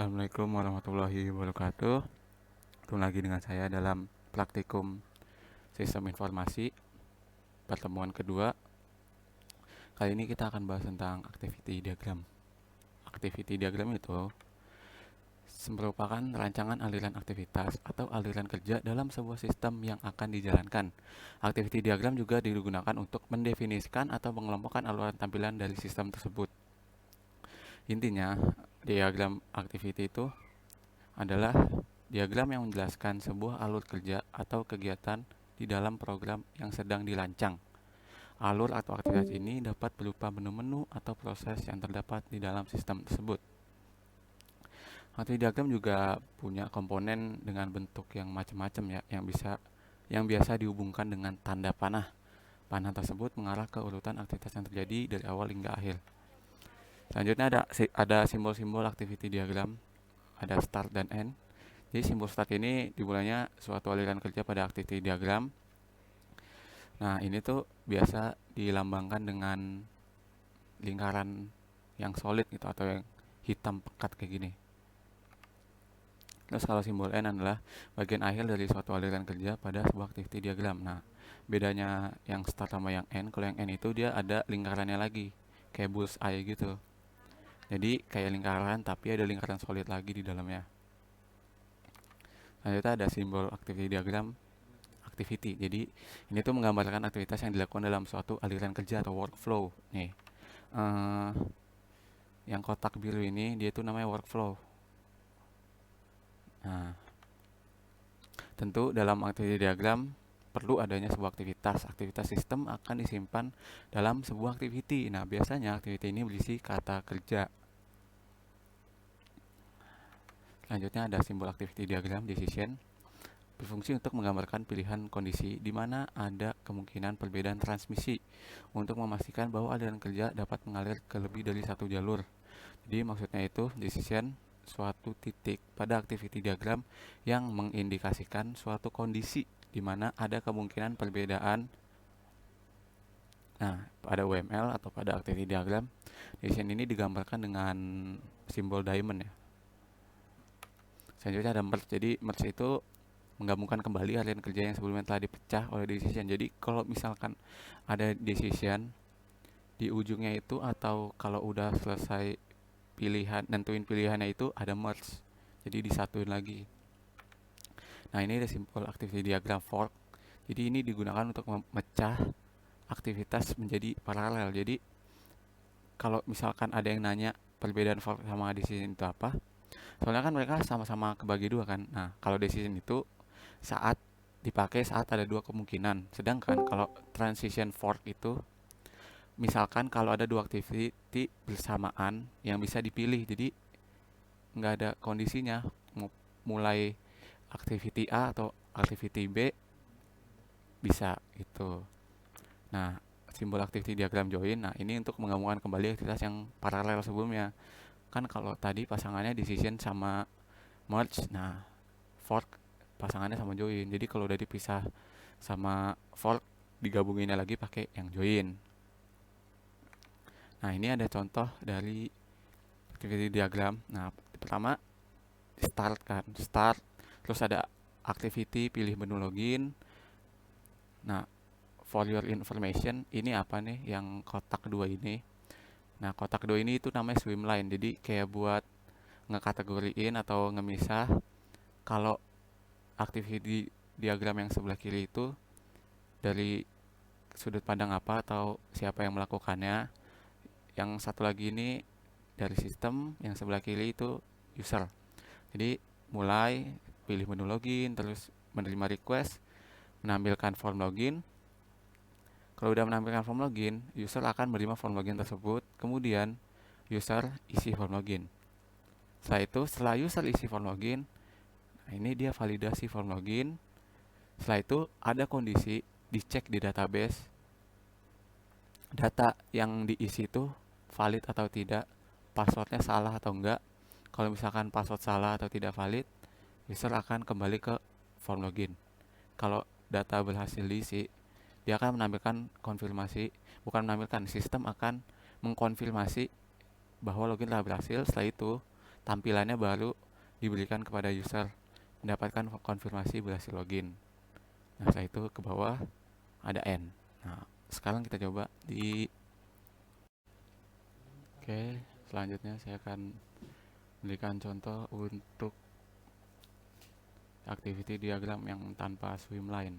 Assalamualaikum warahmatullahi wabarakatuh. Ketemu lagi dengan saya dalam praktikum sistem informasi pertemuan kedua. Kali ini kita akan bahas tentang activity diagram. Activity diagram itu merupakan rancangan aliran aktivitas atau aliran kerja dalam sebuah sistem yang akan dijalankan. Activity diagram juga digunakan untuk mendefinisikan atau mengelompokkan aluran tampilan dari sistem tersebut. Intinya, diagram activity itu adalah diagram yang menjelaskan sebuah alur kerja atau kegiatan di dalam program yang sedang dirancang. Alur atau aktivitas ini dapat berupa menu-menu atau proses yang terdapat di dalam sistem tersebut. Activity diagram juga punya komponen dengan bentuk yang macam-macam ya, yang biasa dihubungkan dengan tanda panah. Panah tersebut mengarah ke urutan aktivitas yang terjadi dari awal hingga akhir. Selanjutnya ada simbol-simbol activity diagram, ada start dan end. Jadi simbol start ini dimulainya suatu aliran kerja pada activity diagram. Nah, ini tuh biasa dilambangkan dengan lingkaran yang solid gitu atau yang hitam pekat kayak gini. Terus kalau simbol N adalah bagian akhir dari suatu aliran kerja pada sebuah activity diagram. Nah, bedanya yang start sama yang N, kalau yang N itu dia ada lingkarannya lagi, kayak bullseye gitu. Jadi kayak lingkaran tapi ada lingkaran solid lagi di dalamnya. Selanjutnya ada simbol activity diagram activity. Jadi ini tuh menggambarkan aktivitas yang dilakukan dalam suatu aliran kerja atau workflow. Nih, yang kotak biru ini dia tuh namanya workflow. Nah, tentu dalam activity diagram perlu adanya sebuah aktivitas. Aktivitas sistem akan disimpan dalam sebuah activity. Nah, biasanya activity ini berisi kata kerja. Selanjutnya ada simbol activity diagram decision. Berfungsi untuk menggambarkan pilihan kondisi di mana ada kemungkinan perbedaan transmisi untuk memastikan bahwa aliran kerja dapat mengalir ke lebih dari satu jalur. Jadi maksudnya itu decision suatu titik pada activity diagram yang mengindikasikan suatu kondisi di mana ada kemungkinan perbedaan. Nah, pada UML atau pada activity diagram, decision ini digambarkan dengan simbol diamond ya. Selanjutnya ada merge. Jadi merge itu menggabungkan kembali aliran kerja yang sebelumnya telah dipecah oleh decision. Jadi kalau misalkan ada decision di ujungnya itu atau kalau udah selesai nentuin pilihannya itu ada merge. Jadi disatuin lagi. Nah, ini ada simbol activity diagram fork. Jadi ini digunakan untuk memecah aktivitas menjadi paralel. Jadi kalau misalkan ada yang nanya perbedaan fork sama decision itu apa? Soalnya kan mereka sama-sama kebagi dua kan. Nah, kalau decision itu dipakai saat ada dua kemungkinan. Sedangkan kalau transition fork itu misalkan kalau ada dua activity bersamaan yang bisa dipilih. Jadi nggak ada kondisinya mulai activity A atau activity B bisa gitu. Nah, simbol activity diagram join. Nah, ini untuk menggabungkan kembali aktivitas yang paralel sebelumnya. Kan kalau tadi pasangannya decision sama merge. Nah, fork pasangannya sama join. Jadi kalau udah dipisah sama fork digabunginnya lagi pakai yang join. Nah, ini ada contoh dari activity diagram. Nah, pertama start kan, start. Terus ada activity, pilih menu login. Nah, for your information, ini apa nih yang kotak dua ini? Nah, kotak dua ini itu namanya swimline. Jadi kayak buat ngekategoriin atau ngemisah kalau activity diagram yang sebelah kiri itu dari sudut pandang apa atau siapa yang melakukannya. Yang satu lagi ini dari sistem, yang sebelah kiri itu user. Jadi mulai pilih menu login, terus menerima request, menampilkan form login. Kalau udah menampilkan form login, user akan menerima form login tersebut. Kemudian user isi form login. Setelah user isi form login, nah ini dia validasi form login. Setelah itu ada kondisi dicek di database. Data yang diisi itu valid atau tidak, passwordnya salah atau enggak. Kalau misalkan password salah atau tidak valid, user akan kembali ke form login. Kalau data berhasil diisi, dia akan menampilkan konfirmasi, sistem akan mengkonfirmasi bahwa login telah berhasil. Setelah itu tampilannya baru diberikan kepada user mendapatkan konfirmasi berhasil login. Nah, setelah itu ke bawah ada N. Nah, sekarang kita coba di Oke, selanjutnya saya akan berikan contoh untuk activity diagram yang tanpa swimline.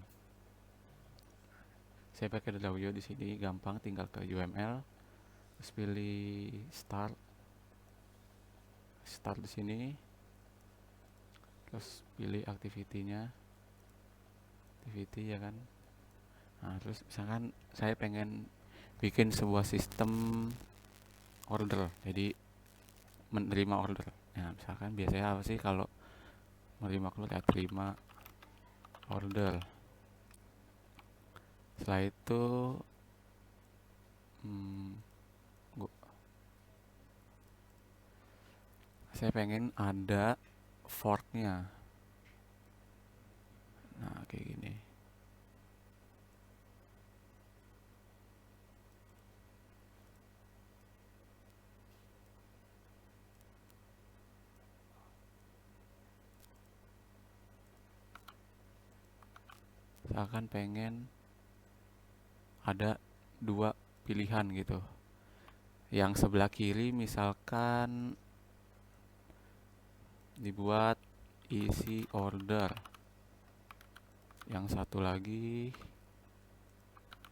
Saya pakai Drawio di sini, gampang, tinggal ke UML, terus pilih start di sini, terus pilih activity-nya, activity ya kan. Nah, terus misalkan saya pengen bikin sebuah sistem order, jadi menerima order. Nah, misalkan biasanya apa sih kalau menerima keluar ya terima order. Setelah itu saya pengen ada forknya. Nah, kayak gini. Misalkan pengen ada dua pilihan gitu. Yang sebelah kiri misalkan dibuat isi order. Yang satu lagi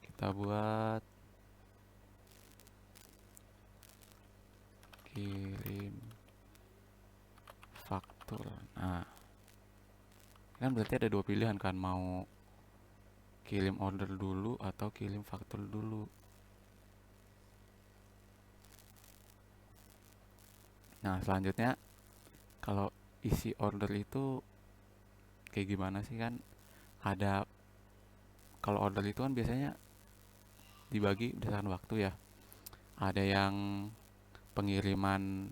kita buat kirim faktur. Nah, kan berarti ada dua pilihan kan, mau kirim order dulu atau kirim faktur dulu. Nah, selanjutnya kalau isi order itu kayak gimana sih, kan ada, kalau order itu kan biasanya dibagi berdasarkan waktu ya. Ada yang pengiriman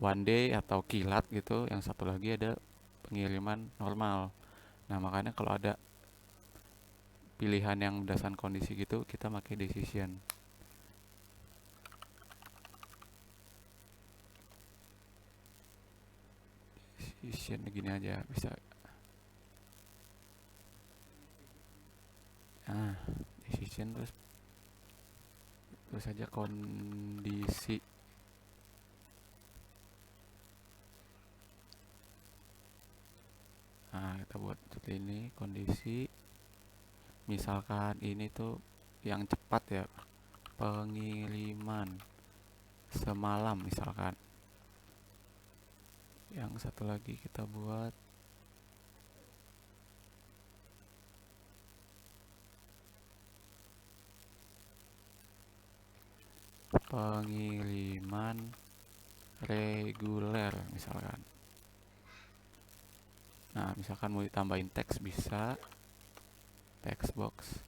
one day atau kilat gitu, yang satu lagi ada pengiriman normal. Nah, makanya kalau ada pilihan yang berdasarkan kondisi gitu, kita pakai decision. Decision gini aja bisa. Nah, decision terus aja kondisi. Nah, kita buat seperti ini, kondisi. Misalkan ini tuh yang cepat ya, pengiriman semalam misalkan. Yang satu lagi kita buat pengiriman reguler misalkan. Nah, misalkan mau ditambahin teks bisa text box.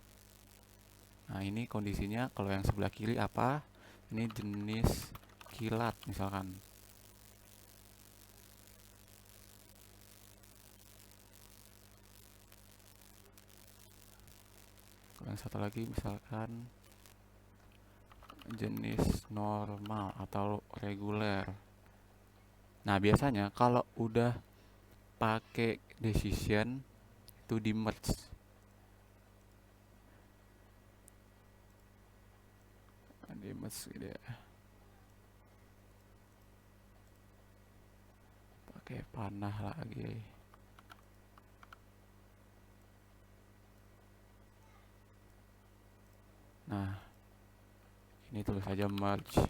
Nah, ini kondisinya kalau yang sebelah kiri apa? Ini jenis kilat misalkan. Kalau yang satu lagi misalkan jenis normal atau reguler. Nah, biasanya kalau udah pakai decision itu di merge. Di merge gitu ya. Pakai panah lagi. Nah, ini tulis saja merge.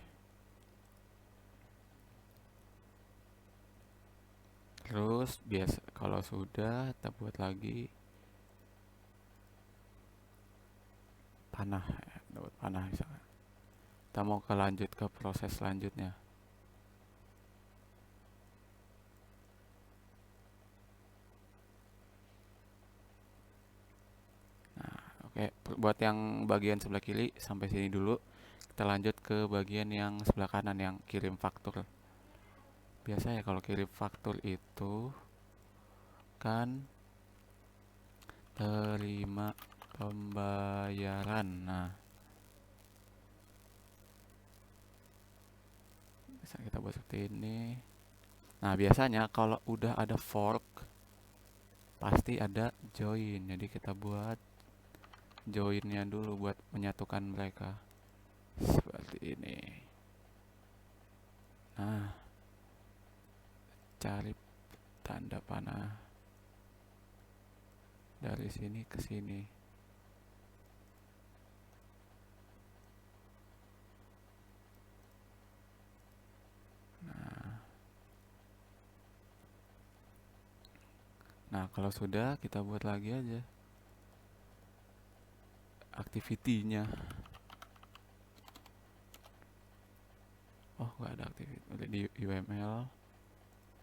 Terus biasa kalau sudah kita buat lagi panah ya, buat panah misalnya. Kita mau lanjut ke proses selanjutnya. Nah, oke, buat yang bagian sebelah kiri sampai sini dulu. Kita lanjut ke bagian yang sebelah kanan yang kirim faktur. Biasa ya kalau kirim faktur itu kan terima pembayaran. Nah, bisa kita buat seperti ini. Nah, biasanya kalau udah ada fork pasti ada join. Jadi kita buat joinnya dulu buat menyatukan mereka seperti ini. Nah, cari tanda panah dari sini ke sini. Nah, kalau sudah kita buat lagi aja activity-nya. Oh, nggak ada activity. Udah di UML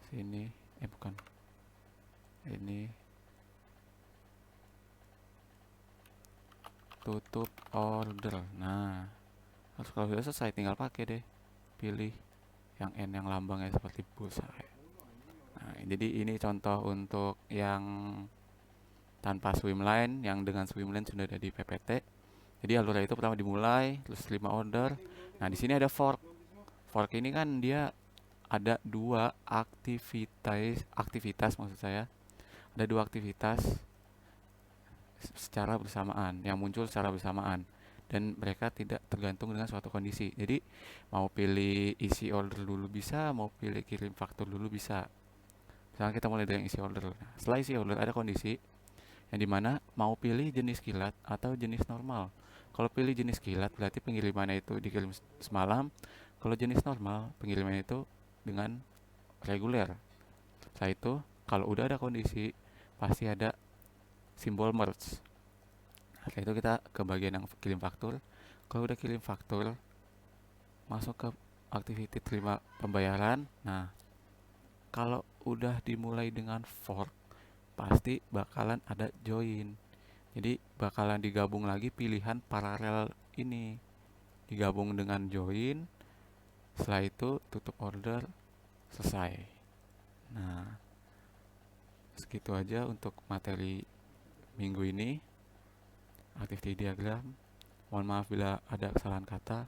sini. Bukan. Ini tutup order. Nah, terus kalau sudah selesai tinggal pakai deh. Pilih yang N yang lambangnya seperti bullseye. Nah, jadi ini contoh untuk yang tanpa swimline, yang dengan swimline sudah ada di PPT. Jadi alurnya itu pertama dimulai, terus 5 order. Nah, di sini ada fork. Fork ini kan dia ada dua aktivitas maksud saya. Ada dua aktivitas secara bersamaan, yang muncul secara bersamaan. Dan mereka tidak tergantung dengan suatu kondisi. Jadi mau pilih isi order dulu bisa, mau pilih kirim faktur dulu bisa. Misalnya kita mulai dari isi order. Setelah isi order ada kondisi yang dimana mau pilih jenis kilat atau jenis normal. Kalau pilih jenis kilat berarti pengirimannya itu dikirim semalam. Kalau jenis normal pengirimannya itu dengan reguler. Setelah itu kalau udah ada kondisi pasti ada simbol merge. Setelah itu kita ke bagian yang kirim faktur. Kalau udah kirim faktur masuk ke activity terima pembayaran. Nah, kalau udah dimulai dengan fork pasti bakalan ada join. Jadi bakalan digabung lagi pilihan paralel ini. Digabung dengan join. Setelah itu tutup order, selesai. Nah, segitu aja untuk materi minggu ini. Activity diagram. Mohon maaf bila ada kesalahan kata.